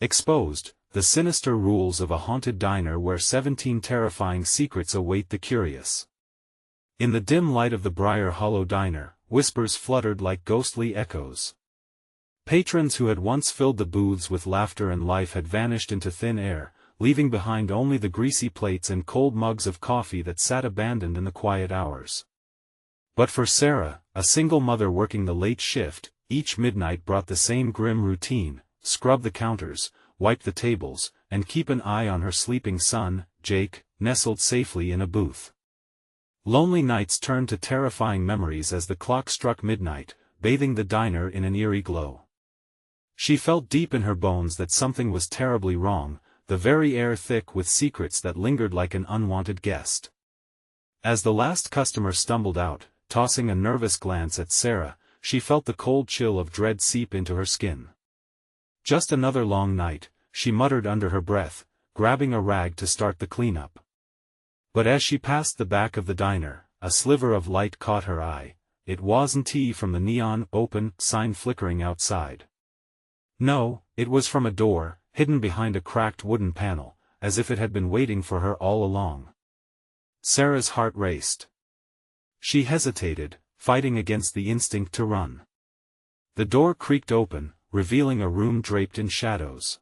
Exposed, the sinister rules of a haunted diner where 17 terrifying secrets await the curious. In the dim light of the Briar Hollow Diner, whispers fluttered like ghostly echoes. Patrons who had once filled the booths with laughter and life had vanished into thin air, leaving behind only the greasy plates and cold mugs of coffee that sat abandoned in the quiet hours. But for Sarah, a single mother working the late shift, each midnight brought the same grim routine: scrub the counters, wipe the tables, and keep an eye on her sleeping son, Jake, nestled safely in a booth. Lonely nights turned to terrifying memories as the clock struck midnight, bathing the diner in an eerie glow. She felt deep in her bones that something was terribly wrong, the very air thick with secrets that lingered like an unwanted guest. As the last customer stumbled out, tossing a nervous glance at Sarah, she felt the cold chill of dread seep into her skin. Just another long night, she muttered under her breath, grabbing a rag to start the cleanup. But as she passed the back of the diner, a sliver of light caught her eye. It wasn't tea from the neon "open" sign flickering outside. No, it was from a door, hidden behind a cracked wooden panel, as if it had been waiting for her all along. Sarah's heart raced. She hesitated, fighting against the instinct to run. The door creaked open, revealing a room draped in shadows.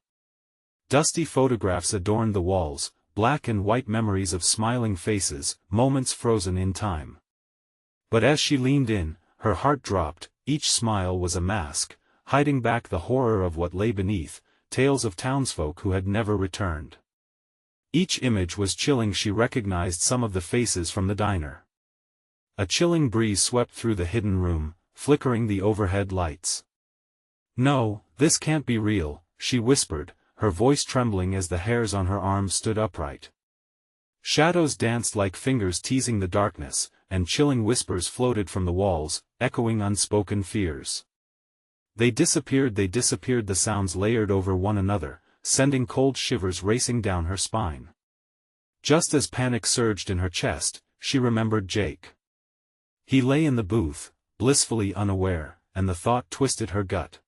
Dusty photographs adorned the walls, black and white memories of smiling faces, moments frozen in time. But as she leaned in, her heart dropped. Each smile was a mask, hiding back the horror of what lay beneath, tales of townsfolk who had never returned. Each image was chilling. She recognized some of the faces from the diner. A chilling breeze swept through the hidden room, flickering the overhead lights. "No, this can't be real," she whispered, her voice trembling as the hairs on her arms stood upright. Shadows danced like fingers teasing the darkness, and chilling whispers floated from the walls, echoing unspoken fears. They disappeared, the sounds layered over one another, sending cold shivers racing down her spine. Just as panic surged in her chest, she remembered Jake. He lay in the booth, blissfully unaware, and the thought twisted her gut.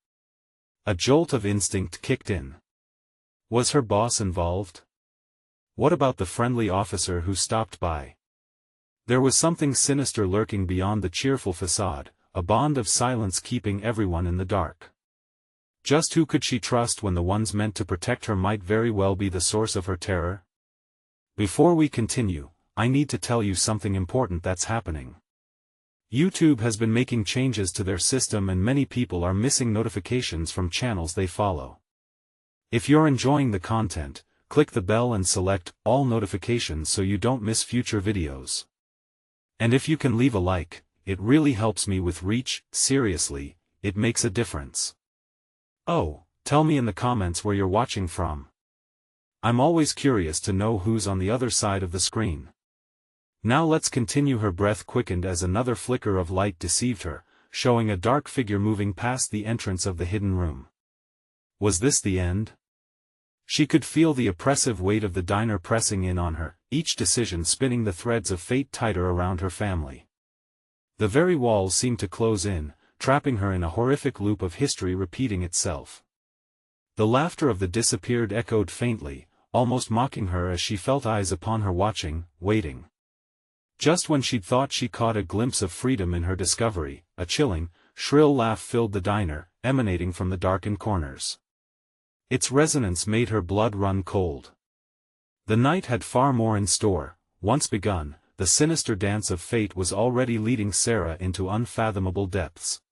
A jolt of instinct kicked in. Was her boss involved? What about the friendly officer who stopped by? There was something sinister lurking beyond the cheerful facade, a bond of silence keeping everyone in the dark. Just who could she trust when the ones meant to protect her might very well be the source of her terror? Before we continue, I need to tell you something important that's happening. YouTube has been making changes to their system and many people are missing notifications from channels they follow. If you're enjoying the content, click the bell and select all notifications so you don't miss future videos. And if you can leave a like, it really helps me with reach. Seriously, it makes a difference. Oh, tell me in the comments where you're watching from. I'm always curious to know who's on the other side of the screen. Now let's continue. Her breath quickened as another flicker of light deceived her, showing a dark figure moving past the entrance of the hidden room. Was this the end? She could feel the oppressive weight of the diner pressing in on her, each decision spinning the threads of fate tighter around her family. The very walls seemed to close in, trapping her in a horrific loop of history repeating itself. The laughter of the disappeared echoed faintly, almost mocking her as she felt eyes upon her watching, waiting. Just when she'd thought she caught a glimpse of freedom in her discovery, a chilling, shrill laugh filled the diner, emanating from the darkened corners. Its resonance made her blood run cold. The night had far more in store. Once begun, the sinister dance of fate was already leading Sarah into unfathomable depths.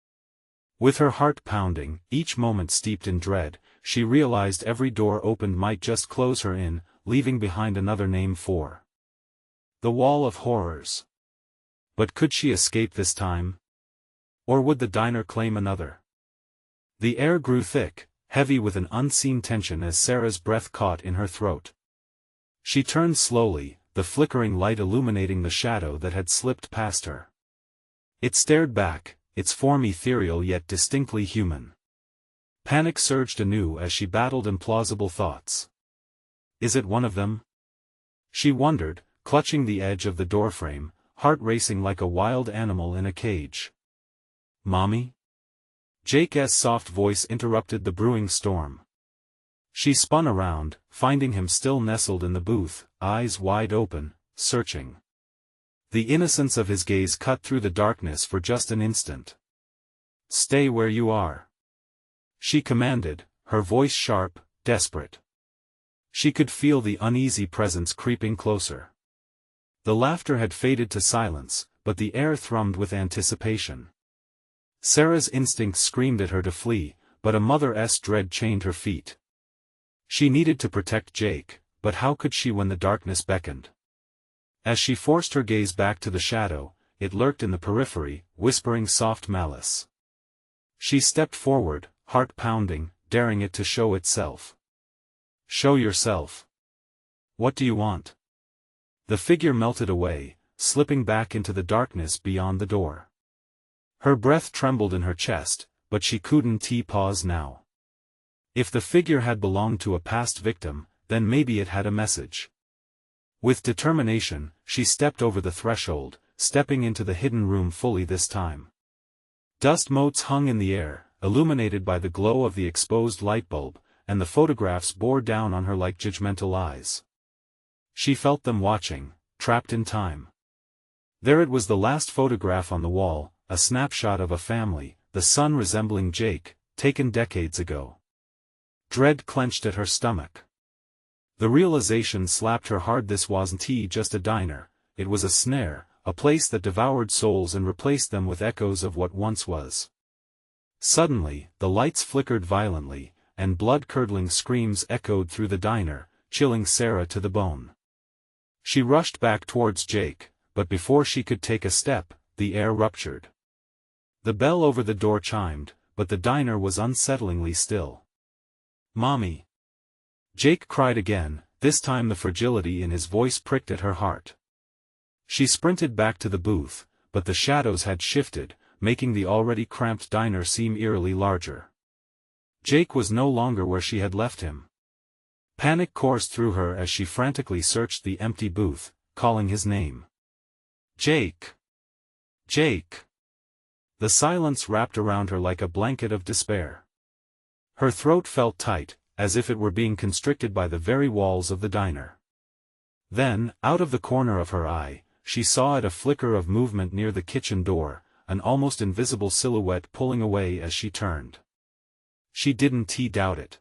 With her heart pounding, each moment steeped in dread, she realized every door opened might just close her in, leaving behind another name for the Wall of Horrors. But could she escape this time? Or would the diner claim another? The air grew thick, heavy with an unseen tension as Sarah's breath caught in her throat. She turned slowly, the flickering light illuminating the shadow that had slipped past her. It stared back, its form ethereal yet distinctly human. Panic surged anew as she battled implausible thoughts. Is it one of them? She wondered, clutching the edge of the doorframe, heart racing like a wild animal in a cage. "Mommy?" Jake's soft voice interrupted the brewing storm. She spun around, finding him still nestled in the booth, eyes wide open, searching. The innocence of his gaze cut through the darkness for just an instant. "Stay where you are," she commanded, her voice sharp, desperate. She could feel the uneasy presence creeping closer. The laughter had faded to silence, but the air thrummed with anticipation. Sarah's instincts screamed at her to flee, but a mother's dread chained her feet. She needed to protect Jake, but how could she when the darkness beckoned? As she forced her gaze back to the shadow, it lurked in the periphery, whispering soft malice. She stepped forward, heart pounding, daring it to show itself. "Show yourself. What do you want?" The figure melted away, slipping back into the darkness beyond the door. Her breath trembled in her chest, but she couldn't pause now. If the figure had belonged to a past victim, then maybe it had a message. With determination, she stepped over the threshold, stepping into the hidden room fully this time. Dust motes hung in the air, illuminated by the glow of the exposed light bulb, and the photographs bore down on her like judgmental eyes. She felt them watching, trapped in time. There it was, the last photograph on the wall, a snapshot of a family, the son resembling Jake, taken decades ago. Dread clenched at her stomach. The realization slapped her hard. This wasn't just a diner, it was a snare, a place that devoured souls and replaced them with echoes of what once was. Suddenly, the lights flickered violently, and blood-curdling screams echoed through the diner, chilling Sarah to the bone. She rushed back towards Jake, but before she could take a step, the air ruptured. The bell over the door chimed, but the diner was unsettlingly still. "Mommy!" Jake cried again, this time the fragility in his voice pricked at her heart. She sprinted back to the booth, but the shadows had shifted, making the already cramped diner seem eerily larger. Jake was no longer where she had left him. Panic coursed through her as she frantically searched the empty booth, calling his name. "Jake! Jake!" The silence wrapped around her like a blanket of despair. Her throat felt tight, as if it were being constricted by the very walls of the diner. Then, out of the corner of her eye, she saw a flicker of movement near the kitchen door, an almost invisible silhouette pulling away as she turned. She didn't doubt it.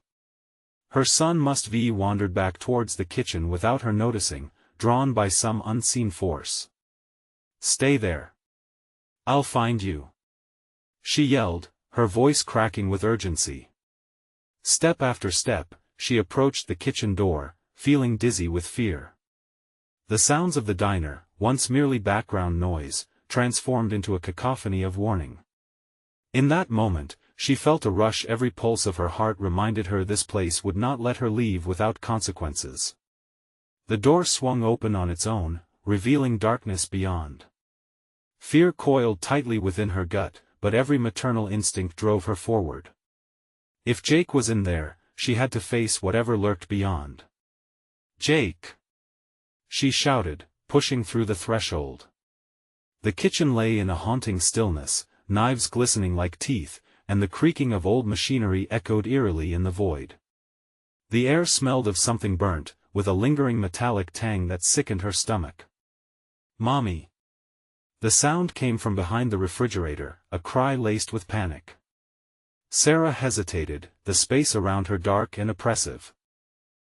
Her son must have wandered back towards the kitchen without her noticing, drawn by some unseen force. "Stay there. I'll find you," she yelled, her voice cracking with urgency. Step after step, she approached the kitchen door, feeling dizzy with fear. The sounds of the diner, once merely background noise, transformed into a cacophony of warning. In that moment, she felt a rush. Every pulse of her heart reminded her this place would not let her leave without consequences. The door swung open on its own, revealing darkness beyond. Fear coiled tightly within her gut, but every maternal instinct drove her forward. If Jake was in there, she had to face whatever lurked beyond. "Jake!" she shouted, pushing through the threshold. The kitchen lay in a haunting stillness, knives glistening like teeth, and the creaking of old machinery echoed eerily in the void. The air smelled of something burnt, with a lingering metallic tang that sickened her stomach. "Mommy!" The sound came from behind the refrigerator, a cry laced with panic. Sarah hesitated, the space around her dark and oppressive.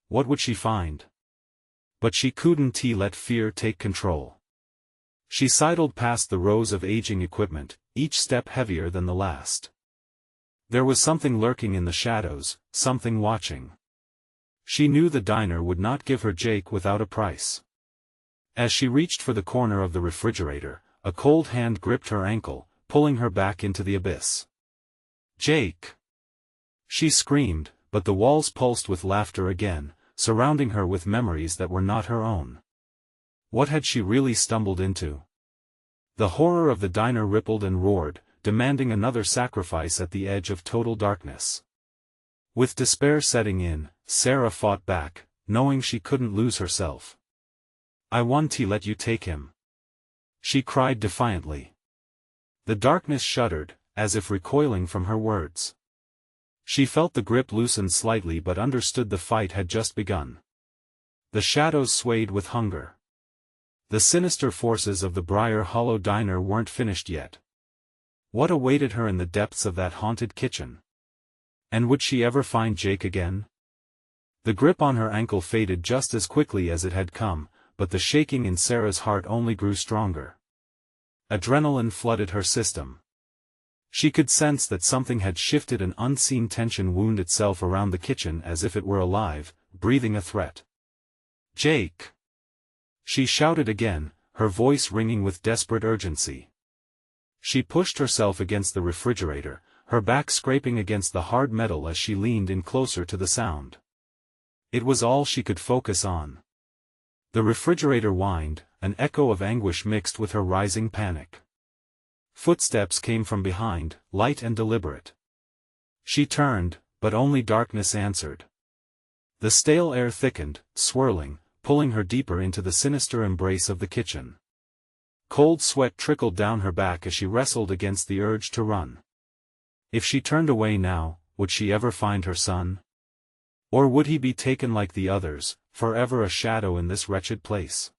What would she find? But she couldn't let fear take control. She sidled past the rows of aging equipment, each step heavier than the last. There was something lurking in the shadows, something watching. She knew the diner would not give her Jake without a price. As she reached for the corner of the refrigerator, a cold hand gripped her ankle, pulling her back into the abyss. "Jake!" she screamed, but the walls pulsed with laughter again, surrounding her with memories that were not her own. What had she really stumbled into? The horror of the diner rippled and roared, demanding another sacrifice at the edge of total darkness. With despair setting in, Sarah fought back, knowing she couldn't lose herself. "I want to let you take him," she cried defiantly. The darkness shuddered, as if recoiling from her words. She felt the grip loosen slightly but understood the fight had just begun. The shadows swayed with hunger. The sinister forces of the Briar Hollow diner weren't finished yet. What awaited her in the depths of that haunted kitchen? And would she ever find Jake again? The grip on her ankle faded just as quickly as it had come, but the shaking in Sarah's heart only grew stronger. Adrenaline flooded her system. She could sense that something had shifted, an unseen tension wound itself around the kitchen as if it were alive, breathing a threat. "Jake!" She shouted again, her voice ringing with desperate urgency. She pushed herself against the refrigerator, her back scraping against the hard metal as she leaned in closer to the sound. It was all she could focus on. The refrigerator whined, an echo of anguish mixed with her rising panic. Footsteps came from behind, light and deliberate. She turned, but only darkness answered. The stale air thickened, swirling, pulling her deeper into the sinister embrace of the kitchen. Cold sweat trickled down her back as she wrestled against the urge to run. If she turned away now, would she ever find her son? Or would he be taken like the others, forever a shadow in this wretched place?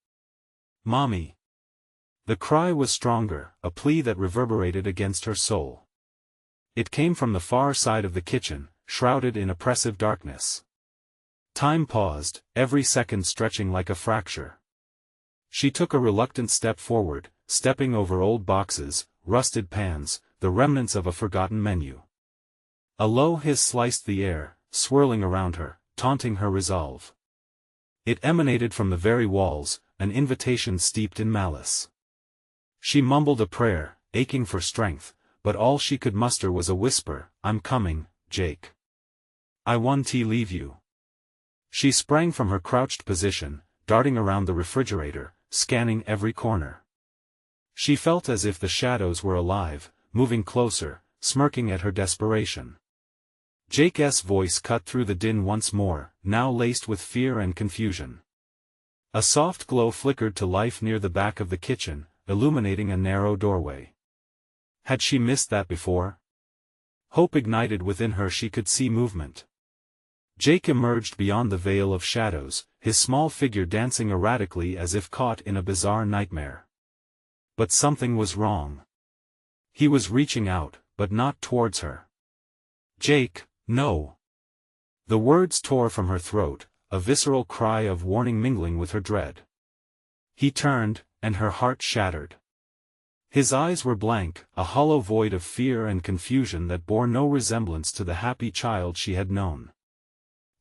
"Mommy!" The cry was stronger, a plea that reverberated against her soul. It came from the far side of the kitchen, shrouded in oppressive darkness. Time paused, every second stretching like a fracture. She took a reluctant step forward, stepping over old boxes, rusted pans, the remnants of a forgotten menu. A low hiss sliced the air, swirling around her, taunting her resolve. It emanated from the very walls, an invitation steeped in malice. She mumbled a prayer, aching for strength, but all she could muster was a whisper, "I'm coming, Jake. I want to leave you." She sprang from her crouched position, darting around the refrigerator, scanning every corner. She felt as if the shadows were alive, moving closer, smirking at her desperation. Jake's voice cut through the din once more, now laced with fear and confusion. A soft glow flickered to life near the back of the kitchen, illuminating a narrow doorway. Had she missed that before? Hope ignited within her. She could see movement. Jake emerged beyond the veil of shadows, his small figure dancing erratically as if caught in a bizarre nightmare. But something was wrong. He was reaching out, but not towards her. "Jake, no!" The words tore from her throat, a visceral cry of warning mingling with her dread. He turned, and her heart shattered. His eyes were blank, a hollow void of fear and confusion that bore no resemblance to the happy child she had known.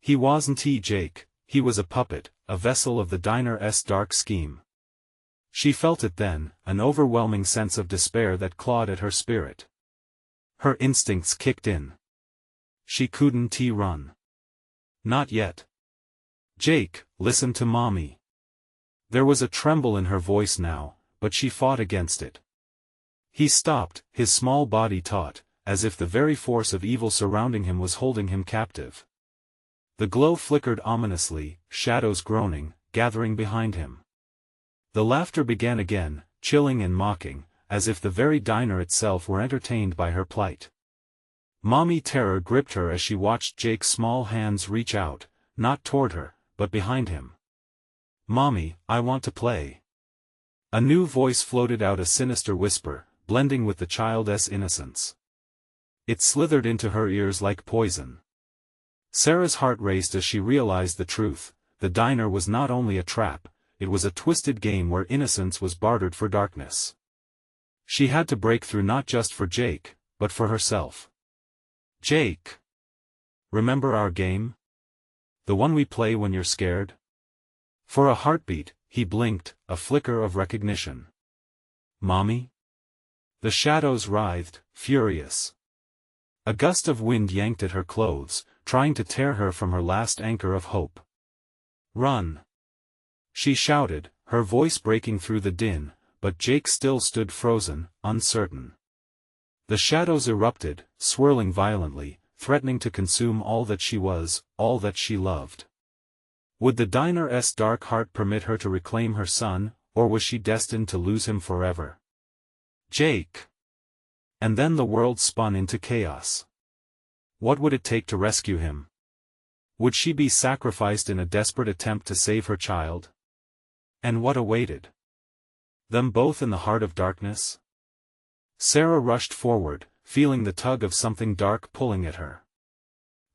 He wasn't Jake, he was a puppet, a vessel of the diner's dark scheme. She felt it then, an overwhelming sense of despair that clawed at her spirit. Her instincts kicked in. She couldn't run. Not yet. "Jake, listen to Mommy." There was a tremble in her voice now, but she fought against it. He stopped, his small body taut, as if the very force of evil surrounding him was holding him captive. The glow flickered ominously, shadows groaning, gathering behind him. The laughter began again, chilling and mocking, as if the very diner itself were entertained by her plight. Mommy terror gripped her as she watched Jake's small hands reach out, not toward her, but behind him. "Mommy, I want to play." A new voice floated out, a sinister whisper, blending with the child's innocence. It slithered into her ears like poison. Sarah's heart raced as she realized the truth. The diner was not only a trap, it was a twisted game where innocence was bartered for darkness. She had to break through, not just for Jake, but for herself. "Jake! Remember our game? The one we play when you're scared?" For a heartbeat, he blinked, a flicker of recognition. "Mommy?" The shadows writhed, furious. A gust of wind yanked at her clothes, trying to tear her from her last anchor of hope. "Run!" she shouted, her voice breaking through the din, but Jake still stood frozen, uncertain. The shadows erupted, swirling violently, threatening to consume all that she was, all that she loved. Would the diner's dark heart permit her to reclaim her son, or was she destined to lose him forever? "Jake!" And then the world spun into chaos. What would it take to rescue him? Would she be sacrificed in a desperate attempt to save her child? And what awaited them both in the heart of darkness? Sarah rushed forward, feeling the tug of something dark pulling at her.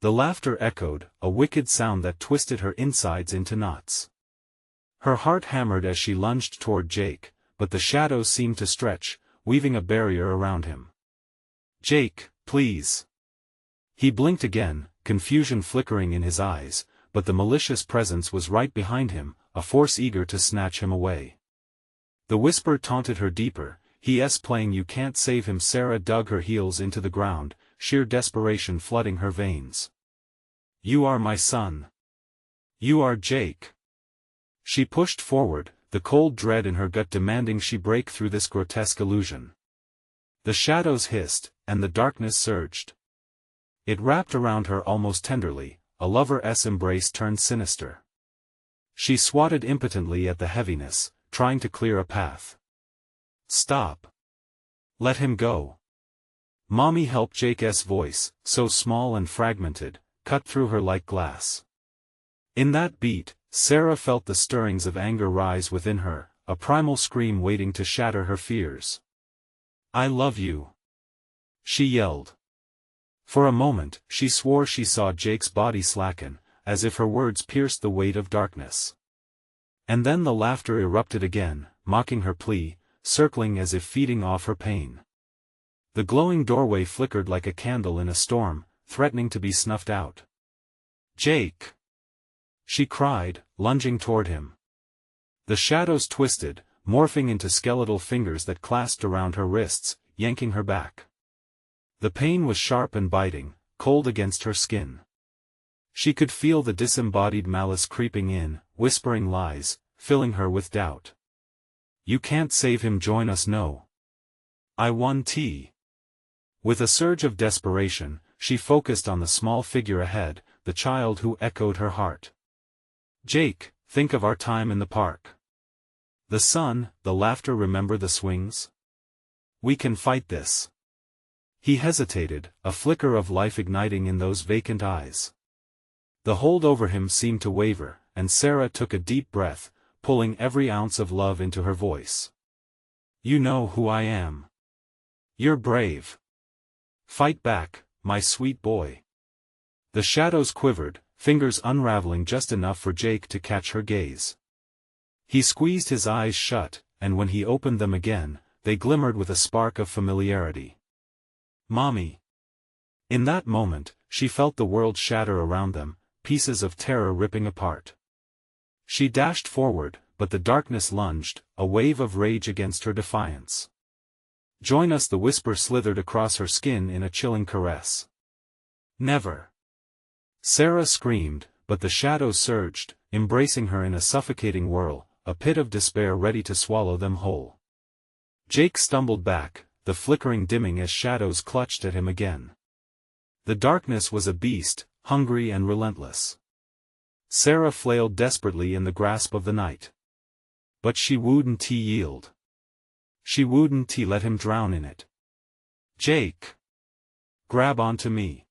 The laughter echoed, a wicked sound that twisted her insides into knots. Her heart hammered as she lunged toward Jake, but the shadows seemed to stretch, weaving a barrier around him. "Jake, please." He blinked again, confusion flickering in his eyes, but the malicious presence was right behind him, a force eager to snatch him away. The whisper taunted her deeper, "He's playing you can't save him." Sarah dug her heels into the ground, sheer desperation flooding her veins. "You are my son. You are Jake." She pushed forward, the cold dread in her gut demanding she break through this grotesque illusion. The shadows hissed, and the darkness surged. It wrapped around her almost tenderly, a lover's embrace turned sinister. She swatted impotently at the heaviness, trying to clear a path. "Stop. Let him go." "Mommy, help!" Jake's voice, so small and fragmented, cut through her like glass. In that beat, Sarah felt the stirrings of anger rise within her, a primal scream waiting to shatter her fears. "I love you," she yelled. For a moment, she swore she saw Jake's body slacken, as if her words pierced the weight of darkness. And then the laughter erupted again, mocking her plea, circling as if feeding off her pain. The glowing doorway flickered like a candle in a storm, threatening to be snuffed out. "Jake!" she cried, lunging toward him. The shadows twisted, morphing into skeletal fingers that clasped around her wrists, yanking her back. The pain was sharp and biting, cold against her skin. She could feel the disembodied malice creeping in, whispering lies, filling her with doubt. "You can't save him, join us." "No. I want tea." With a surge of desperation, she focused on the small figure ahead, the child who echoed her heart. "Jake, think of our time in the park. The sun, the laughter, remember the swings? We can fight this." He hesitated, a flicker of life igniting in those vacant eyes. The hold over him seemed to waver, and Sarah took a deep breath, pulling every ounce of love into her voice. "You know who I am. You're brave. Fight back, my sweet boy." The shadows quivered, fingers unraveling just enough for Jake to catch her gaze. He squeezed his eyes shut, and when he opened them again, they glimmered with a spark of familiarity. "Mommy." In that moment, she felt the world shatter around them, pieces of terror ripping apart. She dashed forward, but the darkness lunged, a wave of rage against her defiance. "Join us." The whisper slithered across her skin in a chilling caress. "Never." Sarah screamed, but the shadows surged, embracing her in a suffocating whirl, a pit of despair ready to swallow them whole. Jake stumbled back, the flickering dimming as shadows clutched at him again. The darkness was a beast, hungry and relentless. Sarah flailed desperately in the grasp of the night. But she wouldn't yield. She wouldn't let him drown in it. "Jake! Grab onto me."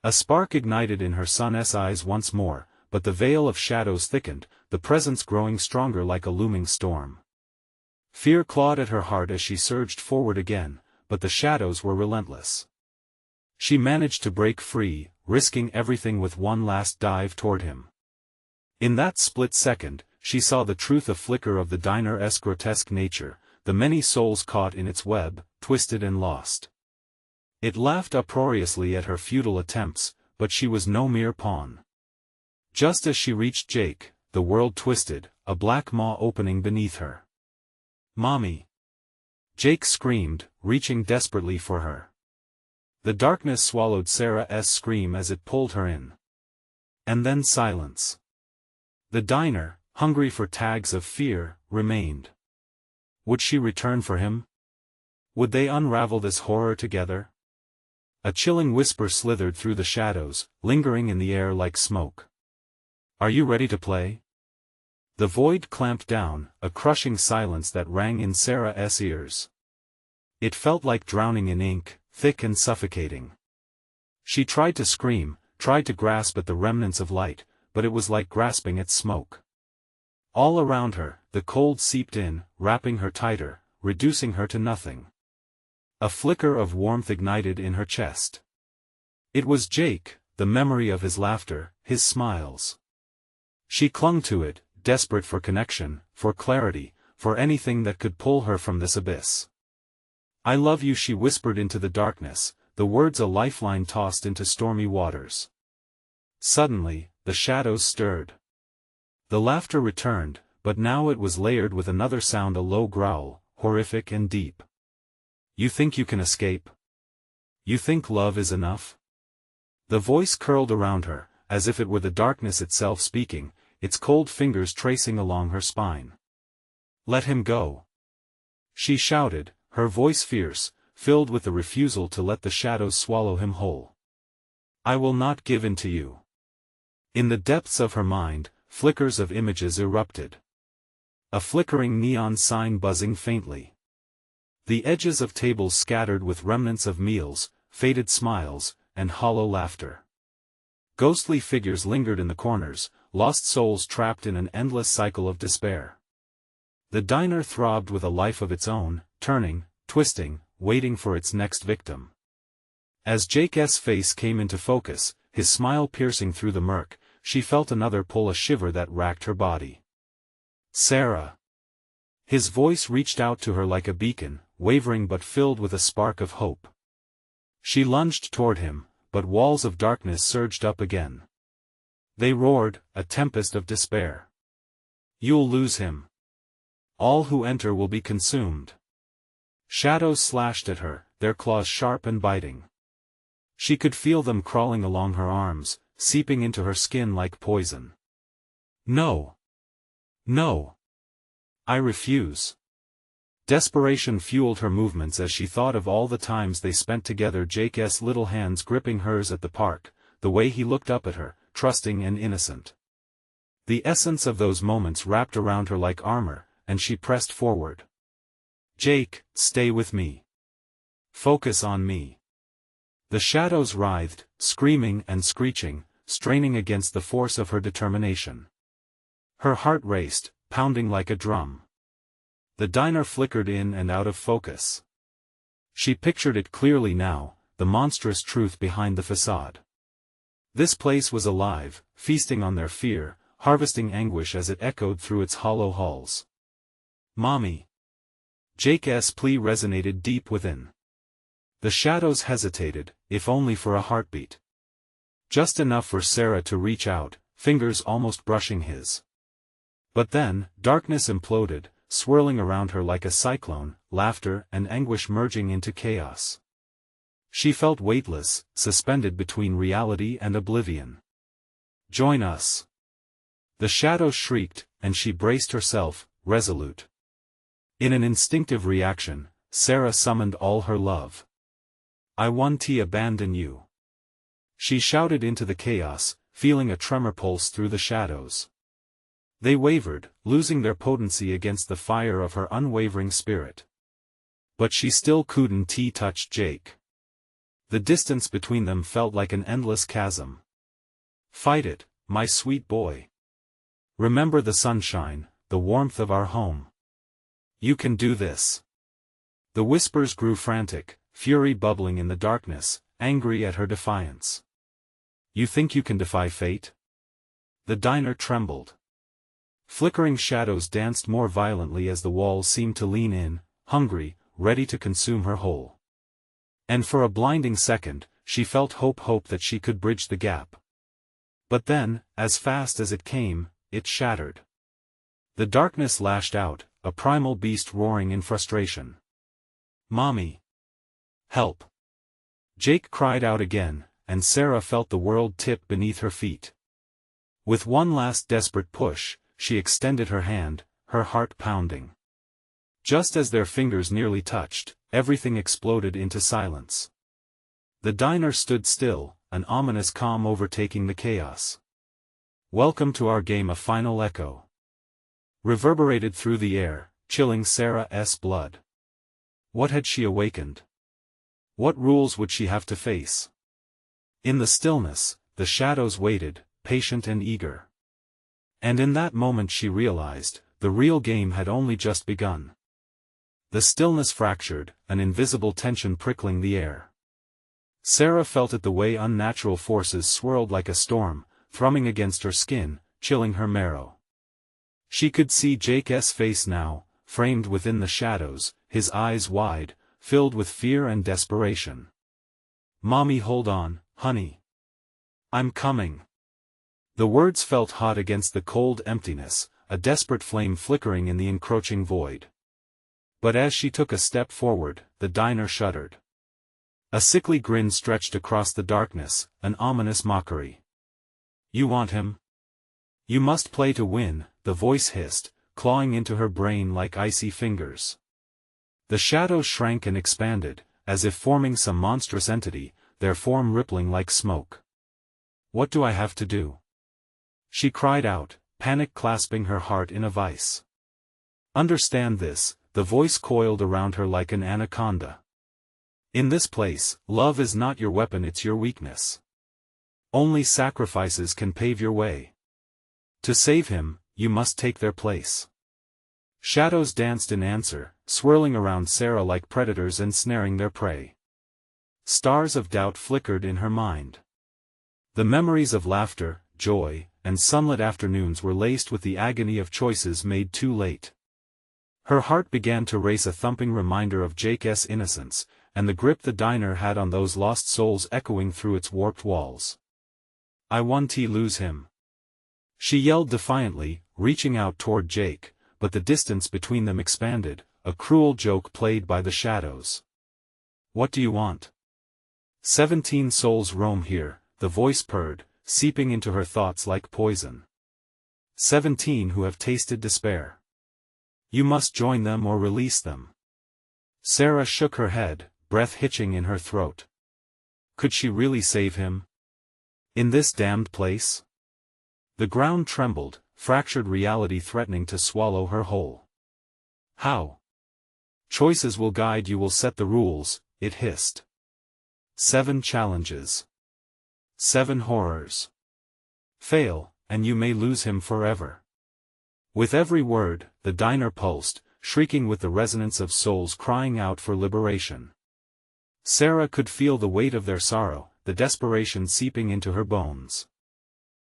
A spark ignited in her son's eyes once more, but the veil of shadows thickened, the presence growing stronger like a looming storm. Fear clawed at her heart as she surged forward again, but the shadows were relentless. She managed to break free, risking everything with one last dive toward him. In that split second, she saw the truth, a flicker of the diner's grotesque nature, the many souls caught in its web, twisted and lost. It laughed uproariously at her futile attempts, but she was no mere pawn. Just as she reached Jake, the world twisted, a black maw opening beneath her. "Mommy!" Jake screamed, reaching desperately for her. The darkness swallowed Sarah's scream as it pulled her in. And then silence. The diner, hungry for tags of fear, remained. Would she return for him? Would they unravel this horror together? A chilling whisper slithered through the shadows, lingering in the air like smoke. "Are you ready to play?" The void clamped down, a crushing silence that rang in Sarah's ears. It felt like drowning in ink, thick and suffocating. She tried to scream, tried to grasp at the remnants of light, but it was like grasping at smoke. All around her, the cold seeped in, wrapping her tighter, reducing her to nothing. A flicker of warmth ignited in her chest. It was Jake, the memory of his laughter, his smiles. She clung to it, desperate for connection, for clarity, for anything that could pull her from this abyss. "I love you," she whispered into the darkness, the words a lifeline tossed into stormy waters. Suddenly, the shadows stirred. The laughter returned, but now it was layered with another sound, a low growl, horrific and deep. "You think you can escape? You think love is enough?" The voice curled around her, as if it were the darkness itself speaking, its cold fingers tracing along her spine. "Let him go!" she shouted, her voice fierce, filled with the refusal to let the shadows swallow him whole. "I will not give in to you." In the depths of her mind, flickers of images erupted. A flickering neon sign buzzing faintly. The edges of tables scattered with remnants of meals, faded smiles, and hollow laughter. Ghostly figures lingered in the corners, lost souls trapped in an endless cycle of despair. The diner throbbed with a life of its own, turning, twisting, waiting for its next victim. As Jake's face came into focus, his smile piercing through the murk, she felt another pull, a shiver that racked her body. "Sarah!" His voice reached out to her like a beacon, wavering but filled with a spark of hope. She lunged toward him, but walls of darkness surged up again. They roared, a tempest of despair. "You'll lose him. All who enter will be consumed." Shadows slashed at her, their claws sharp and biting. She could feel them crawling along her arms, seeping into her skin like poison. "No. No. I refuse." Desperation fueled her movements as she thought of all the times they spent together, Jake's little hands gripping hers at the park, the way he looked up at her, trusting and innocent. The essence of those moments wrapped around her like armor, and she pressed forward. "Jake, stay with me. Focus on me." The shadows writhed, screaming and screeching, straining against the force of her determination. Her heart raced, pounding like a drum. The diner flickered in and out of focus. She pictured it clearly now, the monstrous truth behind the facade. This place was alive, feasting on their fear, harvesting anguish as it echoed through its hollow halls. "Mommy!" Jake's plea resonated deep within. The shadows hesitated, if only for a heartbeat. Just enough for Sarah to reach out, fingers almost brushing his. But then, darkness imploded, swirling around her like a cyclone, laughter and anguish merging into chaos. She felt weightless, suspended between reality and oblivion. "Join us!" The shadows shrieked, and she braced herself, resolute. In an instinctive reaction, Sarah summoned all her love. "I won't abandon you," she shouted into the chaos, feeling a tremor pulse through the shadows. They wavered, losing their potency against the fire of her unwavering spirit. But she still couldn't touch Jake. The distance between them felt like an endless chasm. "Fight it, my sweet boy. Remember the sunshine, the warmth of our home. You can do this." The whispers grew frantic, fury bubbling in the darkness, angry at her defiance. "You think you can defy fate?" The diner trembled. Flickering shadows danced more violently as the walls seemed to lean in, hungry, ready to consume her whole. And for a blinding second, she felt hope that she could bridge the gap. But then, as fast as it came, it shattered. The darkness lashed out, a primal beast roaring in frustration. "Mommy! Help!" Jake cried out again, and Sarah felt the world tip beneath her feet. With one last desperate push, she extended her hand, her heart pounding. Just as their fingers nearly touched, everything exploded into silence. The diner stood still, an ominous calm overtaking the chaos. "Welcome to our game," a final echo reverberated through the air, chilling Sarah's blood. What had she awakened? What rules would she have to face? In the stillness, the shadows waited, patient and eager. And in that moment she realized, the real game had only just begun. The stillness fractured, an invisible tension prickling the air. Sarah felt it the way unnatural forces swirled like a storm, thrumming against her skin, chilling her marrow. She could see Jake's face now, framed within the shadows, his eyes wide, filled with fear and desperation. "Mommy, hold on, honey. I'm coming." The words felt hot against the cold emptiness, a desperate flame flickering in the encroaching void. But as she took a step forward, the diner shuddered. A sickly grin stretched across the darkness, an ominous mockery. "You want him? You must play to win," the voice hissed, clawing into her brain like icy fingers. The shadows shrank and expanded, as if forming some monstrous entity, their form rippling like smoke. "What do I have to do?" she cried out, panic clasping her heart in a vice. "Understand this," the voice coiled around her like an anaconda. "In this place, love is not your weapon, it's your weakness. Only sacrifices can pave your way. To save him, you must take their place." Shadows danced in answer, swirling around Sarah like predators ensnaring their prey. Stars of doubt flickered in her mind. The memories of laughter, joy, and sunlit afternoons were laced with the agony of choices made too late. Her heart began to race, a thumping reminder of Jake's innocence, and the grip the diner had on those lost souls echoing through its warped walls. "I want to lose him," she yelled defiantly, reaching out toward Jake, but the distance between them expanded, a cruel joke played by the shadows. "What do you want?" 17 souls roam here, the voice purred, seeping into her thoughts like poison. 17 who have tasted despair. You must join them or release them. Sarah shook her head, breath hitching in her throat. Could she really save him? In this damned place? The ground trembled, fractured reality threatening to swallow her whole. How? Choices will guide you, will set the rules, it hissed. 7 challenges. 7 horrors. Fail, and you may lose him forever. With every word, the diner pulsed, shrieking with the resonance of souls crying out for liberation. Sarah could feel the weight of their sorrow, the desperation seeping into her bones.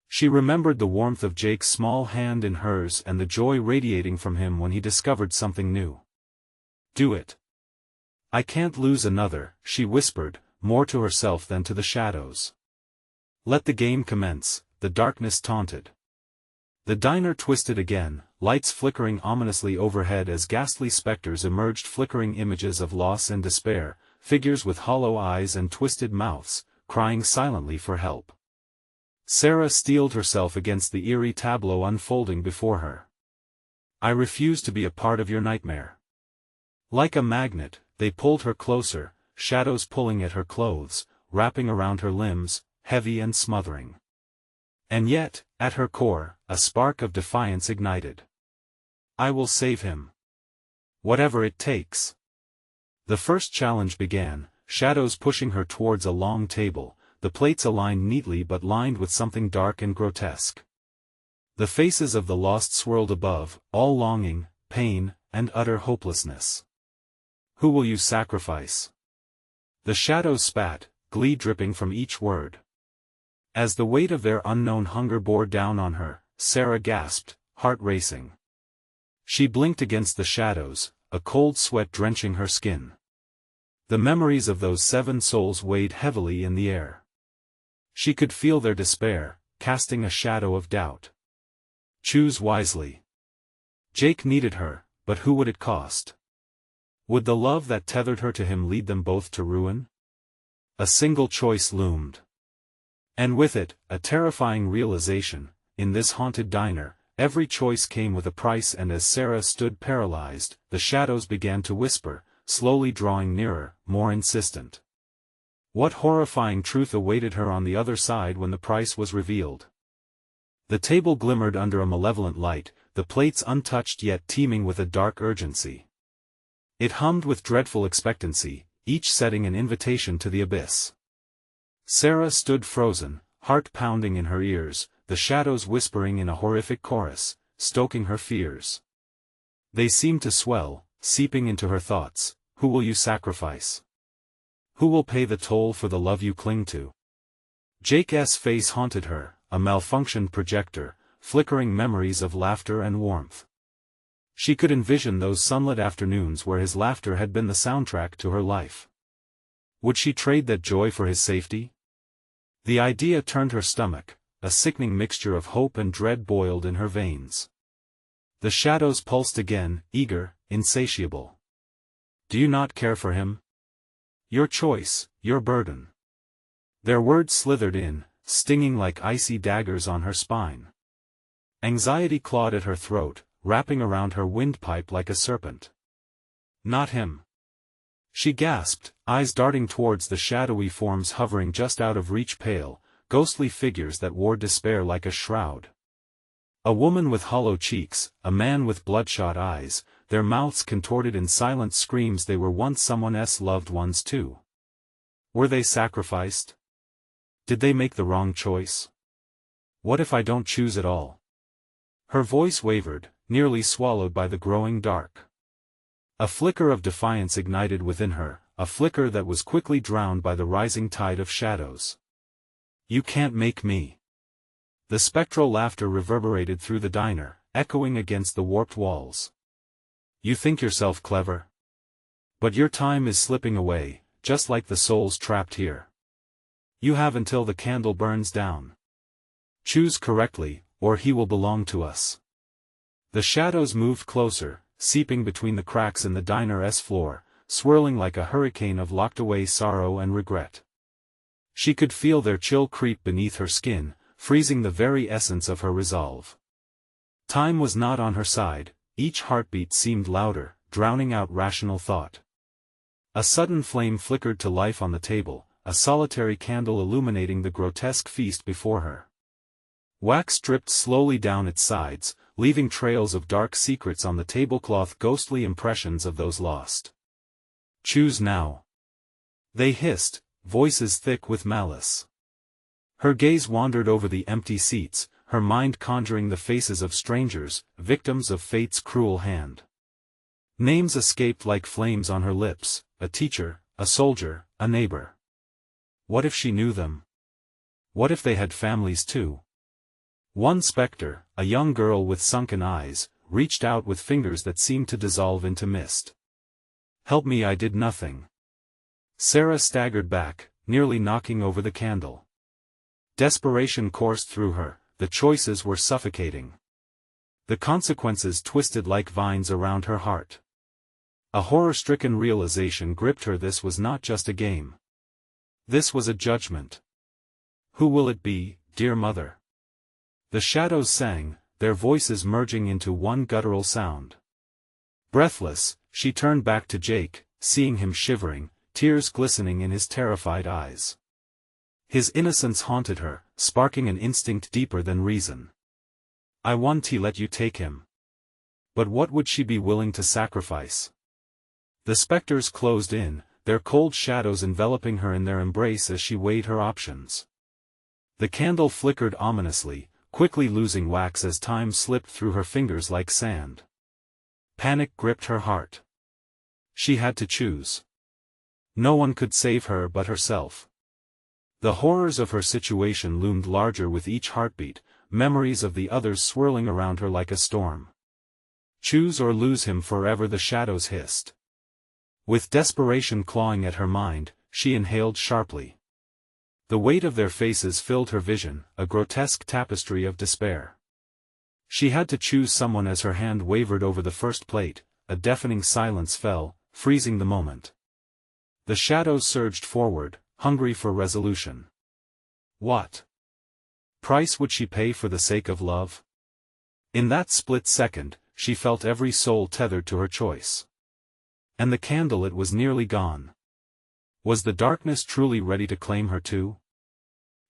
She remembered the warmth of Jake's small hand in hers and the joy radiating from him when he discovered something new. Do it. I can't lose another, she whispered, more to herself than to the shadows. Let the game commence, the darkness taunted. The diner twisted again, lights flickering ominously overhead as ghastly specters emerged, flickering images of loss and despair, figures with hollow eyes and twisted mouths, crying silently for help. Sarah steeled herself against the eerie tableau unfolding before her. I refuse to be a part of your nightmare. Like a magnet, they pulled her closer, shadows pulling at her clothes, wrapping around her limbs, heavy and smothering. And yet, at her core, a spark of defiance ignited. I will save him. Whatever it takes. The first challenge began, shadows pushing her towards a long table, the plates aligned neatly but lined with something dark and grotesque. The faces of the lost swirled above, all longing, pain, and utter hopelessness. Who will you sacrifice? The shadows spat, glee dripping from each word. As the weight of their unknown hunger bore down on her, Sarah gasped, heart racing. She blinked against the shadows, a cold sweat drenching her skin. The memories of those 7 souls weighed heavily in the air. She could feel their despair, casting a shadow of doubt. Choose wisely. Jake needed her, but who would it cost? Would the love that tethered her to him lead them both to ruin? A single choice loomed. And with it, a terrifying realization: in this haunted diner, every choice came with a price. And as Sarah stood paralyzed, the shadows began to whisper, slowly drawing nearer, more insistent. What horrifying truth awaited her on the other side when the price was revealed? The table glimmered under a malevolent light, the plates untouched yet teeming with a dark urgency. It hummed with dreadful expectancy, each setting an invitation to the abyss. Sarah stood frozen, heart pounding in her ears, the shadows whispering in a horrific chorus, stoking her fears. They seemed to swell, seeping into her thoughts. Who will you sacrifice? Who will pay the toll for the love you cling to? Jake's face haunted her, a malfunctioned projector, flickering memories of laughter and warmth. She could envision those sunlit afternoons where his laughter had been the soundtrack to her life. Would she trade that joy for his safety? The idea turned her stomach, a sickening mixture of hope and dread boiled in her veins. The shadows pulsed again, eager, insatiable. Do you not care for him? Your choice, your burden. Their words slithered in, stinging like icy daggers on her spine. Anxiety clawed at her throat, wrapping around her windpipe like a serpent. Not him. She gasped, eyes darting towards the shadowy forms hovering just out of reach, pale, ghostly figures that wore despair like a shroud. A woman with hollow cheeks, a man with bloodshot eyes, their mouths contorted in silent screams. They were once someone's loved ones too. Were they sacrificed? Did they make the wrong choice? What if I don't choose at all? Her voice wavered, nearly swallowed by the growing dark. A flicker of defiance ignited within her, a flicker that was quickly drowned by the rising tide of shadows. You can't make me. The spectral laughter reverberated through the diner, echoing against the warped walls. You think yourself clever? But your time is slipping away, just like the souls trapped here. You have until the candle burns down. Choose correctly, or he will belong to us. The shadows moved closer, seeping between the cracks in the diner's floor, swirling like a hurricane of locked-away sorrow and regret. She could feel their chill creep beneath her skin, freezing the very essence of her resolve. Time was not on her side, each heartbeat seemed louder, drowning out rational thought. A sudden flame flickered to life on the table, a solitary candle illuminating the grotesque feast before her. Wax dripped slowly down its sides, leaving trails of dark secrets on the tablecloth, ghostly impressions of those lost. Choose now. They hissed, voices thick with malice. Her gaze wandered over the empty seats, her mind conjuring the faces of strangers, victims of fate's cruel hand. Names escaped like flames on her lips, a teacher, a soldier, a neighbor. What if she knew them? What if they had families too? One specter, a young girl with sunken eyes, reached out with fingers that seemed to dissolve into mist. Help me, I did nothing. Sarah staggered back, nearly knocking over the candle. Desperation coursed through her, the choices were suffocating. The consequences twisted like vines around her heart. A horror-stricken realization gripped her. This was not just a game. This was a judgment. Who will it be, dear mother? The shadows sang, their voices merging into one guttural sound. Breathless, she turned back to Jake, seeing him shivering, tears glistening in his terrified eyes. His innocence haunted her, sparking an instinct deeper than reason. I want to let you take him. But what would she be willing to sacrifice? The specters closed in, their cold shadows enveloping her in their embrace as she weighed her options. The candle flickered ominously, quickly losing wax as time slipped through her fingers like sand. Panic gripped her heart. She had to choose. No one could save her but herself. The horrors of her situation loomed larger with each heartbeat, memories of the others swirling around her like a storm. Choose or lose him forever, the shadows hissed. With desperation clawing at her mind, she inhaled sharply. The weight of their faces filled her vision, a grotesque tapestry of despair. She had to choose someone as her hand wavered over the first plate, a deafening silence fell, freezing the moment. The shadows surged forward, hungry for resolution. What price would she pay for the sake of love? In that split second, she felt every soul tethered to her choice. And the candle, it was nearly gone. Was the darkness truly ready to claim her too?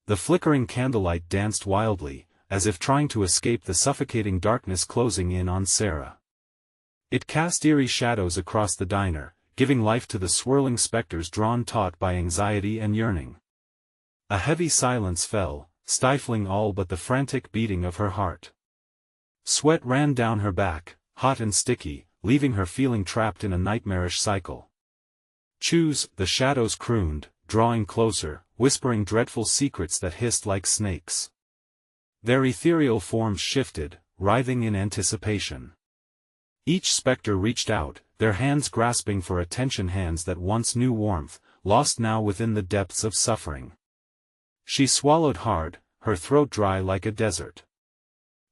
The flickering candlelight danced wildly, as if trying to escape the suffocating darkness closing in on Sarah. It cast eerie shadows across the diner, giving life to the swirling specters drawn taut by anxiety and yearning. A heavy silence fell, stifling all but the frantic beating of her heart. Sweat ran down her back, hot and sticky, leaving her feeling trapped in a nightmarish cycle. "Choose," the shadows crooned, drawing closer, whispering dreadful secrets that hissed like snakes. Their ethereal forms shifted, writhing in anticipation. Each specter reached out, their hands grasping for attention, hands that once knew warmth, lost now within the depths of suffering. She swallowed hard, her throat dry like a desert.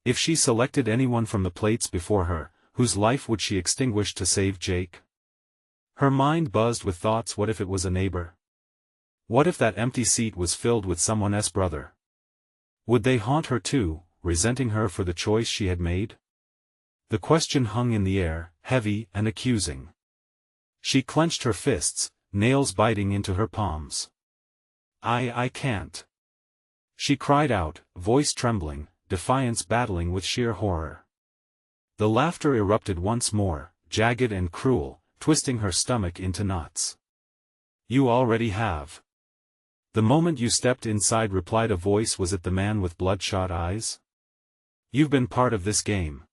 If she selected anyone from the plates before her, whose life would she extinguish to save Jake? Her mind buzzed with thoughts. What if it was a neighbor? What if that empty seat was filled with someone else's brother? Would they haunt her too, resenting her for the choice she had made? The question hung in the air, heavy and accusing. She clenched her fists, nails biting into her palms. I can't." She cried out, voice trembling, defiance battling with sheer horror. The laughter erupted once more, jagged and cruel, twisting her stomach into knots. "You already have. The moment you stepped inside," replied a voice. Was it the man with bloodshot eyes? "You've been part of this game."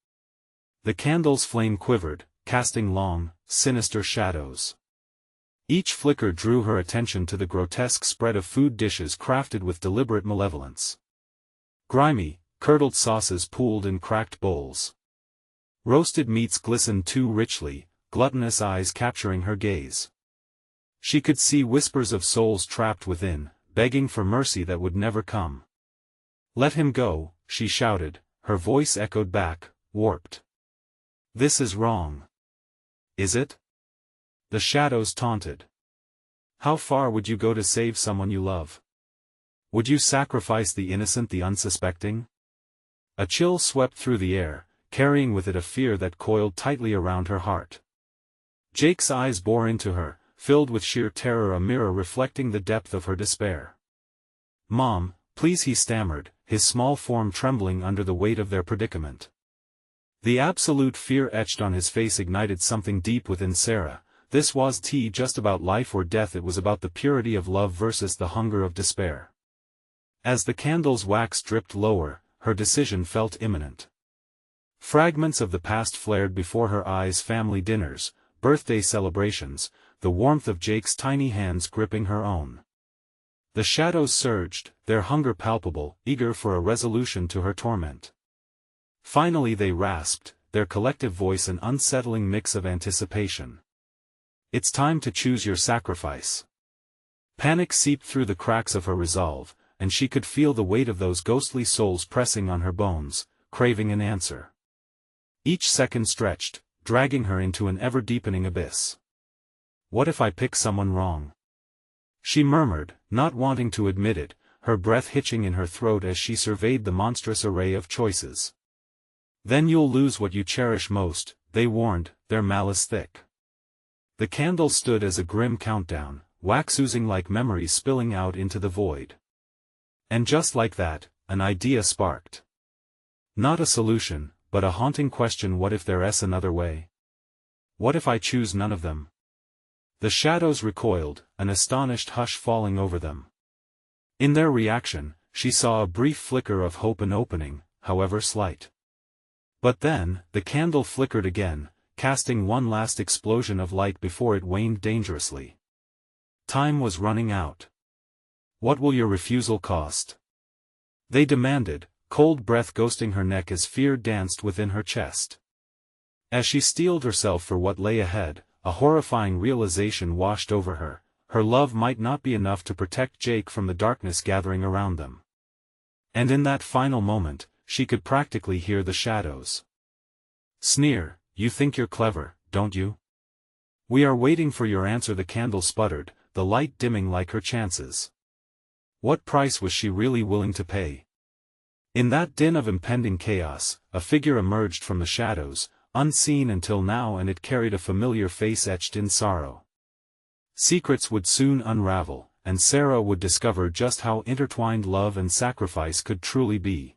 The candle's flame quivered, casting long, sinister shadows. Each flicker drew her attention to the grotesque spread of food dishes crafted with deliberate malevolence. Grimy, curdled sauces pooled in cracked bowls. Roasted meats glistened too richly, gluttonous eyes capturing her gaze. She could see whispers of souls trapped within, begging for mercy that would never come. "Let him go," she shouted, her voice echoed back, warped. "This is wrong." "Is it?" The shadows taunted. "How far would you go to save someone you love? Would you sacrifice the innocent, the unsuspecting?" A chill swept through the air, carrying with it a fear that coiled tightly around her heart. Jake's eyes bore into her, filled with sheer terror, a mirror reflecting the depth of her despair. "Mom, please," he stammered, his small form trembling under the weight of their predicament. The absolute fear etched on his face ignited something deep within Sarah. This wasn't just about life or death, it was about the purity of love versus the hunger of despair. As the candle's wax dripped lower, her decision felt imminent. Fragments of the past flared before her eyes: family dinners, birthday celebrations, the warmth of Jake's tiny hands gripping her own. The shadows surged, their hunger palpable, eager for a resolution to her torment. Finally they rasped, their collective voice an unsettling mix of anticipation. "It's time to choose your sacrifice." Panic seeped through the cracks of her resolve, and she could feel the weight of those ghostly souls pressing on her bones, craving an answer. Each second stretched, dragging her into an ever-deepening abyss. "What if I pick someone wrong?" she murmured, not wanting to admit it, her breath hitching in her throat as she surveyed the monstrous array of choices. "Then you'll lose what you cherish most," they warned, their malice thick. The candle stood as a grim countdown, wax oozing like memories spilling out into the void. And just like that, an idea sparked. Not a solution, but a haunting question: what if there's another way? What if I choose none of them? The shadows recoiled, an astonished hush falling over them. In their reaction, she saw a brief flicker of hope, an opening, however slight. But then, the candle flickered again, casting one last explosion of light before it waned dangerously. Time was running out. "What will your refusal cost?" they demanded, cold breath ghosting her neck as fear danced within her chest. As she steeled herself for what lay ahead, a horrifying realization washed over her: her love might not be enough to protect Jake from the darkness gathering around them. And in that final moment, she could practically hear the shadows sneer, "You think you're clever, don't you? We are waiting for your answer." The candle sputtered, the light dimming like her chances. What price was she really willing to pay? In that din of impending chaos, a figure emerged from the shadows, unseen until now, and it carried a familiar face etched in sorrow. Secrets would soon unravel, and Sarah would discover just how intertwined love and sacrifice could truly be.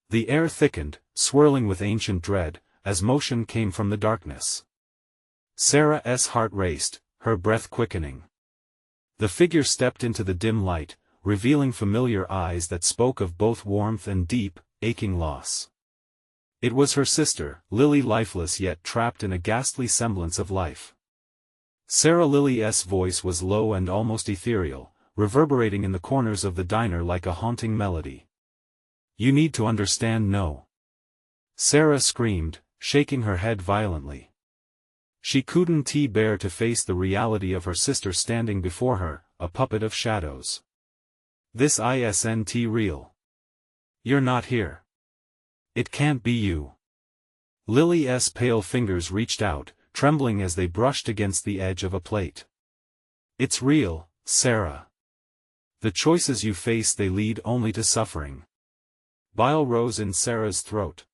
The air thickened, swirling with ancient dread, as motion came from the darkness. Sarah's heart raced, her breath quickening. The figure stepped into the dim light, revealing familiar eyes that spoke of both warmth and deep, aching loss. It was her sister, Lily, lifeless yet trapped in a ghastly semblance of life. Sarah Lily's voice was low and almost ethereal, reverberating in the corners of the diner like a haunting melody. "You need to understand, no." Sarah screamed, shaking her head violently. She couldn't bear to face the reality of her sister standing before her, a puppet of shadows. "This isn't real. You're not here. It can't be you." Lily's pale fingers reached out, trembling as they brushed against the edge of a plate. "It's real, Sarah. The choices you face, they lead only to suffering." Bile rose in Sarah's throat.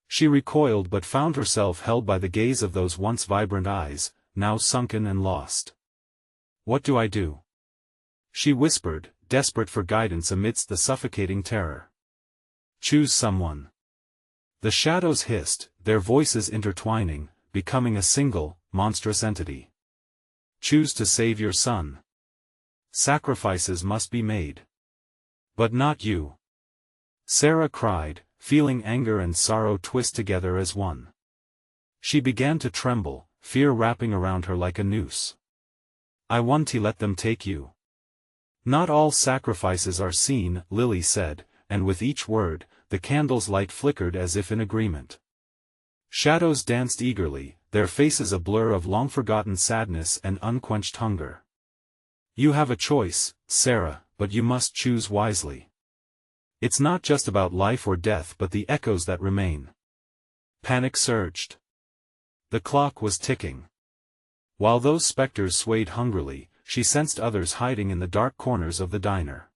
She recoiled but found herself held by the gaze of those once vibrant eyes, now sunken and lost. "What do I do?" she whispered, desperate for guidance amidst the suffocating terror. "Choose someone." The shadows hissed, their voices intertwining, becoming a single, monstrous entity. "Choose to save your son. Sacrifices must be made. But not you." Sarah cried, feeling anger and sorrow twist together as one. She began to tremble, fear wrapping around her like a noose. "I want to let them take you." "Not all sacrifices are seen," Lily said, and with each word, the candle's light flickered as if in agreement. Shadows danced eagerly, their faces a blur of long-forgotten sadness and unquenched hunger. "You have a choice, Sarah, but you must choose wisely. It's not just about life or death but the echoes that remain." Panic surged. The clock was ticking. While those specters swayed hungrily, she sensed others hiding in the dark corners of the diner.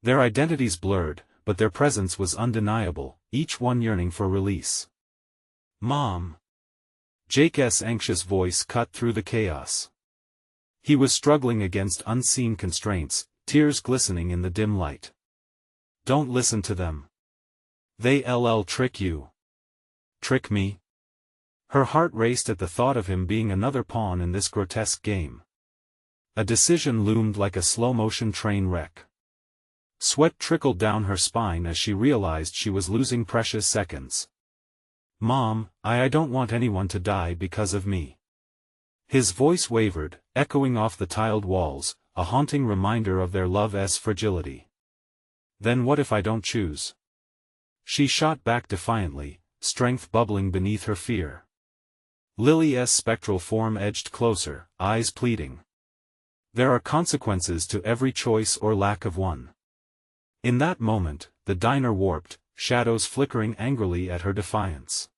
Their identities blurred, but their presence was undeniable, each one yearning for release. "Mom!" Jake's anxious voice cut through the chaos. He was struggling against unseen constraints, tears glistening in the dim light. "Don't listen to them. They'll trick you." "Trick me?" Her heart raced at the thought of him being another pawn in this grotesque game. A decision loomed like a slow-motion train wreck. Sweat trickled down her spine as she realized she was losing precious seconds. "Mom, I don't want anyone to die because of me." His voice wavered, echoing off the tiled walls, a haunting reminder of their love's fragility. "Then what if I don't choose?" She shot back defiantly, strength bubbling beneath her fear. Lily's spectral form edged closer, eyes pleading. "There are consequences to every choice or lack of one." In that moment, the diner warped, shadows flickering angrily at her defiance.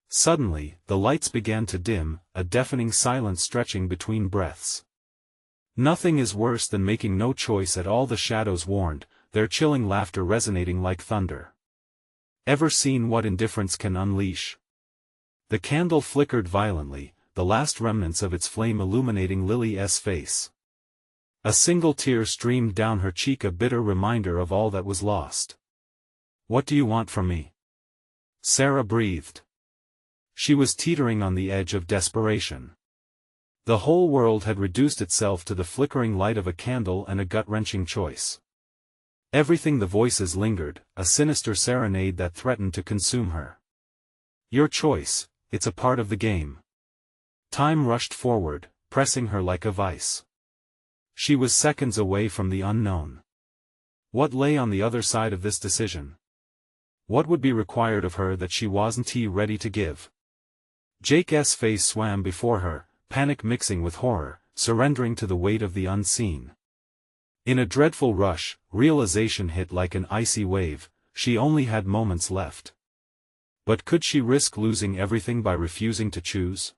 Suddenly, the lights began to dim, a deafening silence stretching between breaths. "Nothing is worse than making no choice at all," the shadows warned, their chilling laughter resonating like thunder. "Ever seen what indifference can unleash?" The candle flickered violently, the last remnants of its flame illuminating Lily's face. A single tear streamed down her cheek, a bitter reminder of all that was lost. "What do you want from me?" Sarah breathed. She was teetering on the edge of desperation. The whole world had reduced itself to the flickering light of a candle and a gut-wrenching choice. Everything. The voices lingered, a sinister serenade that threatened to consume her. "Your choice, it's a part of the game." Time rushed forward, pressing her like a vice. She was seconds away from the unknown. What lay on the other side of this decision? What would be required of her that she wasn't ready to give? Jake's face swam before her, panic mixing with horror, surrendering to the weight of the unseen. In a dreadful rush, realization hit like an icy wave, she only had moments left. But could she risk losing everything by refusing to choose?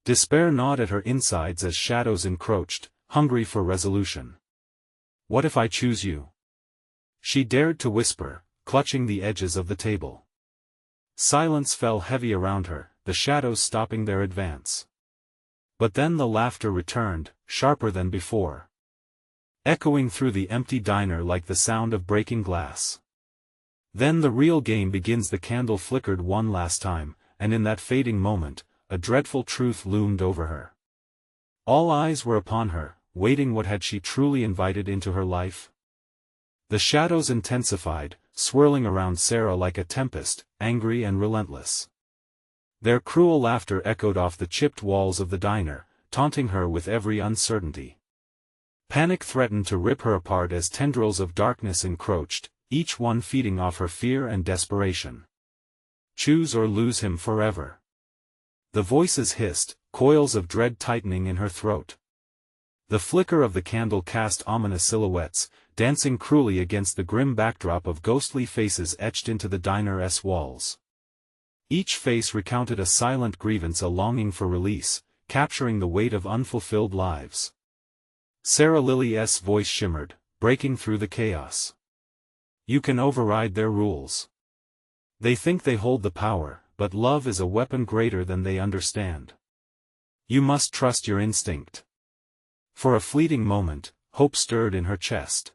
Despair gnawed at her insides as shadows encroached, hungry for resolution. "What if I choose you?" she dared to whisper, clutching the edges of the table. Silence fell heavy around her, the shadows stopping their advance. But then the laughter returned, sharper than before. Echoing through the empty diner like the sound of breaking glass. "Then the real game begins." The candle flickered one last time, and in that fading moment, a dreadful truth loomed over her. All eyes were upon her, waiting. What had she truly invited into her life? The shadows intensified, swirling around Sarah like a tempest, angry and relentless. Their cruel laughter echoed off the chipped walls of the diner, taunting her with every uncertainty. Panic threatened to rip her apart as tendrils of darkness encroached, each one feeding off her fear and desperation. Choose or lose him forever. The voices hissed, coils of dread tightening in her throat. The flicker of the candle cast ominous silhouettes, dancing cruelly against the grim backdrop of ghostly faces etched into the diner's walls. Each face recounted a silent grievance, a longing for release, capturing the weight of unfulfilled lives. Sarah Lily's voice shimmered, breaking through the chaos. You can override their rules. They think they hold the power, but love is a weapon greater than they understand. You must trust your instinct. For a fleeting moment, hope stirred in her chest.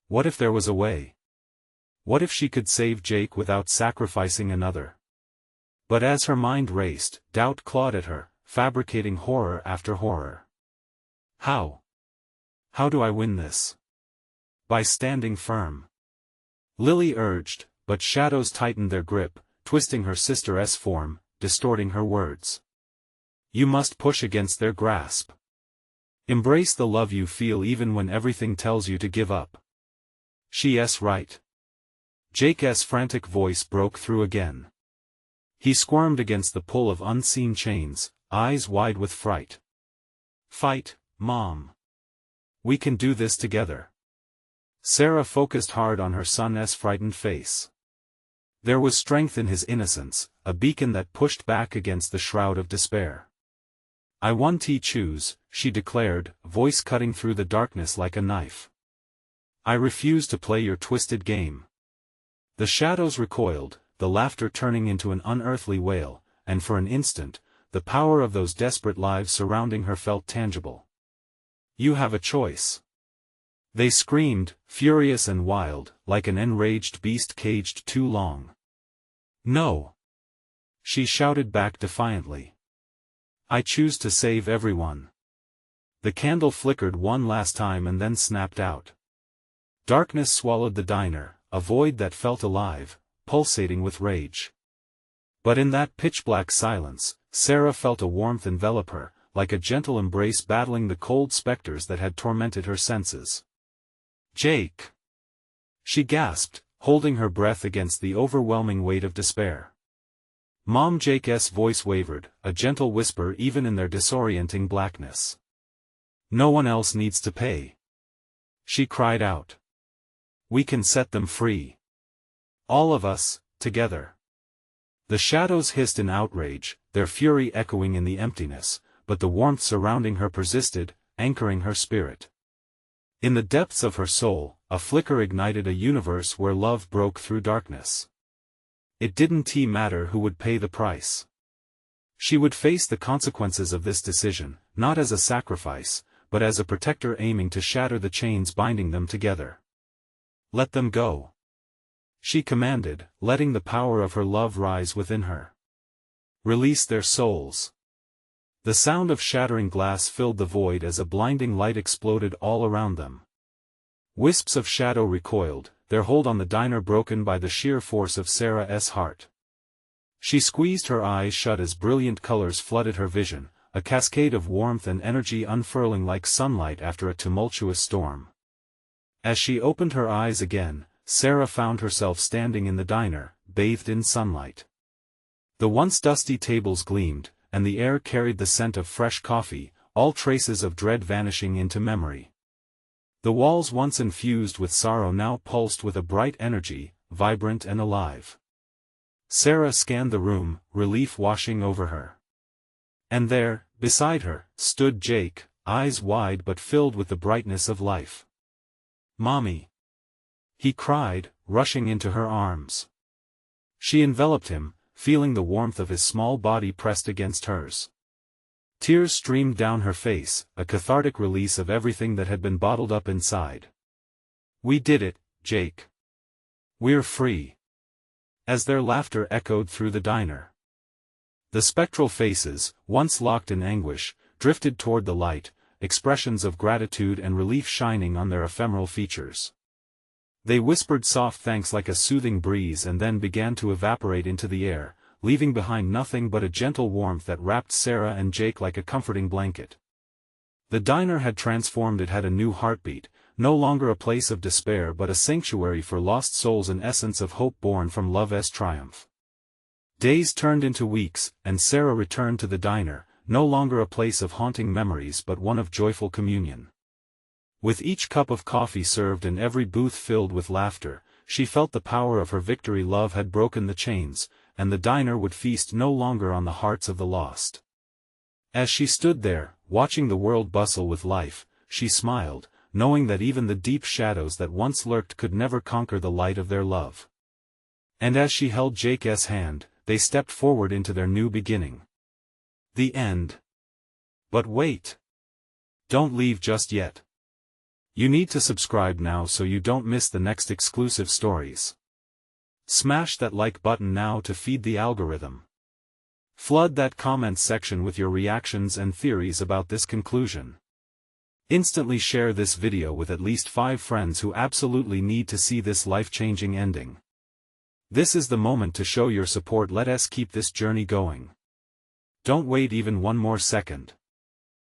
What if there was a way? What if she could save Jake without sacrificing another? But as her mind raced, doubt clawed at her, fabricating horror after horror. How? How do I win this? By standing firm. Lily urged, but shadows tightened their grip, twisting her sister's form, distorting her words. You must push against their grasp. Embrace the love you feel even when everything tells you to give up. She's right. Jake's frantic voice broke through again. He squirmed against the pull of unseen chains, eyes wide with fright. Fight, Mom. We can do this together. Sarah focused hard on her son's frightened face. There was strength in his innocence, a beacon that pushed back against the shroud of despair. I want to choose, she declared, voice cutting through the darkness like a knife. I refuse to play your twisted game. The shadows recoiled, the laughter turning into an unearthly wail, and for an instant, the power of those desperate lives surrounding her felt tangible. You have a choice. They screamed, furious and wild, like an enraged beast caged too long. No. She shouted back defiantly. I choose to save everyone. The candle flickered one last time and then snapped out. Darkness swallowed the diner, a void that felt alive, pulsating with rage. But in that pitch-black silence, Sarah felt a warmth envelop her, like a gentle embrace battling the cold specters that had tormented her senses. Jake! She gasped, holding her breath against the overwhelming weight of despair. Mom. Jake's voice wavered, a gentle whisper even in their disorienting blackness. No one else needs to pay. She cried out. We can set them free. All of us, together. The shadows hissed in outrage, their fury echoing in the emptiness, but the warmth surrounding her persisted, anchoring her spirit. In the depths of her soul, a flicker ignited a universe where love broke through darkness. It didn't matter who would pay the price. She would face the consequences of this decision, not as a sacrifice, but as a protector aiming to shatter the chains binding them together. Let them go. She commanded, letting the power of her love rise within her. Release their souls. The sound of shattering glass filled the void as a blinding light exploded all around them. Wisps of shadow recoiled, their hold on the diner broken by the sheer force of Sarah's heart. She squeezed her eyes shut as brilliant colors flooded her vision, a cascade of warmth and energy unfurling like sunlight after a tumultuous storm. As she opened her eyes again, Sarah found herself standing in the diner, bathed in sunlight. The once dusty tables gleamed, and the air carried the scent of fresh coffee, all traces of dread vanishing into memory. The walls once infused with sorrow now pulsed with a bright energy, vibrant and alive. Sarah scanned the room, relief washing over her. And there, beside her, stood Jake, eyes wide but filled with the brightness of life. Mommy! He cried, rushing into her arms. She enveloped him, feeling the warmth of his small body pressed against hers. Tears streamed down her face, a cathartic release of everything that had been bottled up inside. We did it, Jake. We're free. As their laughter echoed through the diner. The spectral faces, once locked in anguish, drifted toward the light, expressions of gratitude and relief shining on their ephemeral features. They whispered soft thanks like a soothing breeze and then began to evaporate into the air, leaving behind nothing but a gentle warmth that wrapped Sarah and Jake like a comforting blanket. The diner had transformed. It had a new heartbeat, no longer a place of despair but a sanctuary for lost souls, an essence of hope born from love's triumph. Days turned into weeks, and Sarah returned to the diner, no longer a place of haunting memories but one of joyful communion. With each cup of coffee served and every booth filled with laughter, she felt the power of her victory. Love had broken the chains, and the diner would feast no longer on the hearts of the lost. As she stood there, watching the world bustle with life, she smiled, knowing that even the deep shadows that once lurked could never conquer the light of their love. And as she held Jake's hand, they stepped forward into their new beginning. The end. But wait. Don't leave just yet. You need to subscribe now so you don't miss the next exclusive stories. Smash that like button now to feed the algorithm. Flood that comments section with your reactions and theories about this conclusion. Instantly share this video with at least 5 friends who absolutely need to see this life-changing ending. This is the moment to show your support. Let us keep this journey going. Don't wait even one more second.